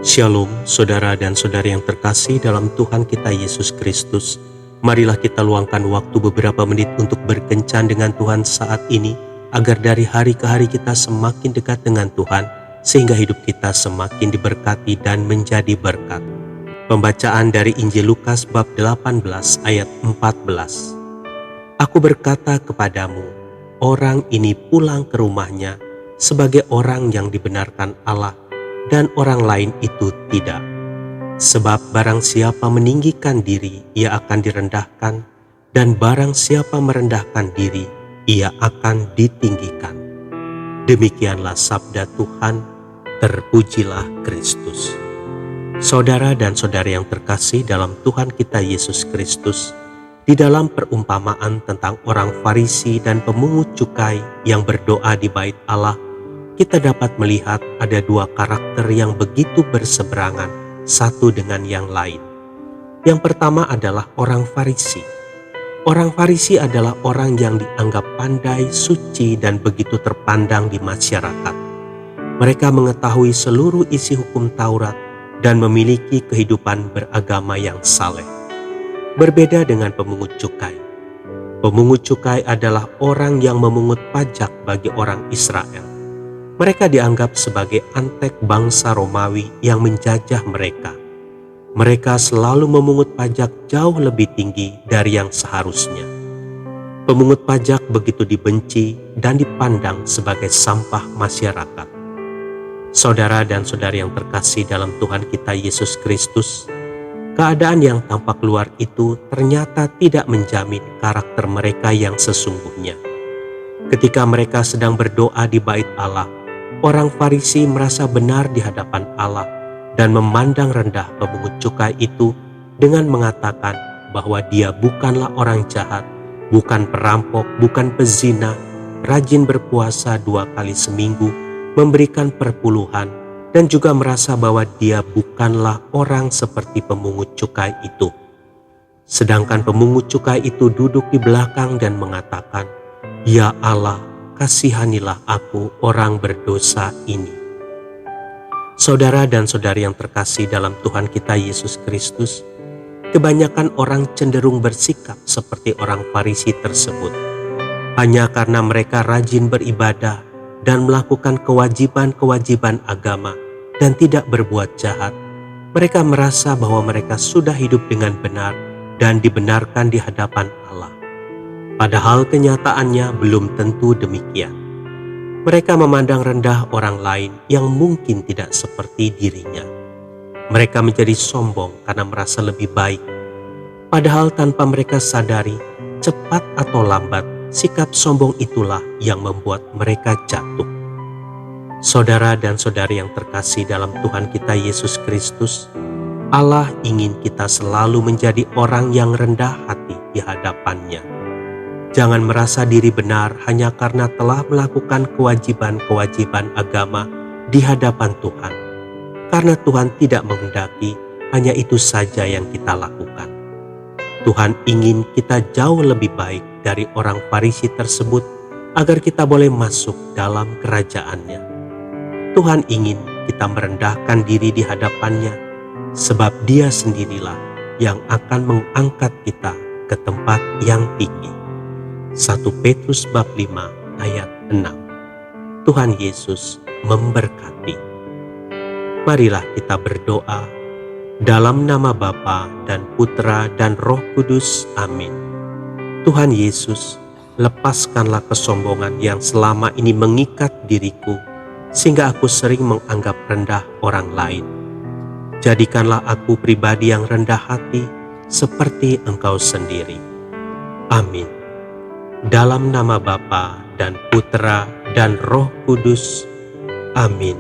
Shalom, saudara dan saudari yang terkasih dalam Tuhan kita Yesus Kristus. Marilah kita luangkan waktu beberapa menit untuk berkencan dengan Tuhan saat ini, agar dari hari ke hari kita semakin dekat dengan Tuhan, sehingga hidup kita semakin diberkati dan menjadi berkat. Pembacaan dari Injil Lukas bab 18 ayat 14. Aku berkata kepadamu, orang ini pulang ke rumahnya sebagai orang yang dibenarkan Allah, dan orang lain itu tidak. Sebab barang siapa meninggikan diri, ia akan direndahkan, dan barang siapa merendahkan diri, ia akan ditinggikan. Demikianlah sabda Tuhan, terpujilah Kristus. Saudara dan saudari yang terkasih dalam Tuhan kita Yesus Kristus, di dalam perumpamaan tentang orang Farisi dan pemungut cukai yang berdoa di bait Allah, kita dapat melihat ada dua karakter yang begitu berseberangan satu dengan yang lain. Yang pertama adalah orang Farisi. Orang Farisi adalah orang yang dianggap pandai, suci, dan begitu terpandang di masyarakat. Mereka mengetahui seluruh isi hukum Taurat dan memiliki kehidupan beragama yang saleh. Berbeda dengan pemungut cukai. Pemungut cukai adalah orang yang memungut pajak bagi orang Israel. Mereka dianggap sebagai antek bangsa Romawi yang menjajah mereka. Mereka selalu memungut pajak jauh lebih tinggi dari yang seharusnya. Pemungut pajak begitu dibenci dan dipandang sebagai sampah masyarakat. Saudara dan saudari yang terkasih dalam Tuhan kita Yesus Kristus, keadaan yang tampak luar itu ternyata tidak menjamin karakter mereka yang sesungguhnya. Ketika mereka sedang berdoa di bait Allah, orang Farisi merasa benar di hadapan Allah dan memandang rendah pemungut cukai itu dengan mengatakan bahwa dia bukanlah orang jahat, bukan perampok, bukan pezina, rajin berpuasa 2 kali seminggu, memberikan perpuluhan, dan juga merasa bahwa dia bukanlah orang seperti pemungut cukai itu. Sedangkan pemungut cukai itu duduk di belakang dan mengatakan, "Ya Allah, kasihanilah aku orang berdosa ini." Saudara dan saudari yang terkasih dalam Tuhan kita Yesus Kristus, kebanyakan orang cenderung bersikap seperti orang Farisi tersebut. Hanya karena mereka rajin beribadah dan melakukan kewajiban-kewajiban agama dan tidak berbuat jahat, mereka merasa bahwa mereka sudah hidup dengan benar dan dibenarkan di hadapan Allah. Padahal kenyataannya belum tentu demikian. Mereka memandang rendah orang lain yang mungkin tidak seperti dirinya. Mereka menjadi sombong karena merasa lebih baik. Padahal tanpa mereka sadari, cepat atau lambat, sikap sombong itulah yang membuat mereka jatuh. Saudara dan saudari yang terkasih dalam Tuhan kita Yesus Kristus, Allah ingin kita selalu menjadi orang yang rendah hati di hadapan-Nya. Jangan merasa diri benar hanya karena telah melakukan kewajiban-kewajiban agama di hadapan Tuhan. Karena Tuhan tidak menghendaki hanya itu saja yang kita lakukan. Tuhan ingin kita jauh lebih baik dari orang Farisi tersebut agar kita boleh masuk dalam kerajaan-Nya. Tuhan ingin kita merendahkan diri di hadapan-Nya, sebab Dia sendirilah yang akan mengangkat kita ke tempat yang tinggi. 1 Petrus bab 5 ayat 6. Tuhan Yesus memberkati. Marilah kita berdoa dalam nama Bapa dan Putra dan Roh Kudus. Amin. Tuhan Yesus, lepaskanlah kesombongan yang selama ini mengikat diriku, sehingga aku sering menganggap rendah orang lain. Jadikanlah aku pribadi yang rendah hati seperti Engkau sendiri. Amin. Dalam nama Bapa dan Putra dan Roh Kudus. Amin.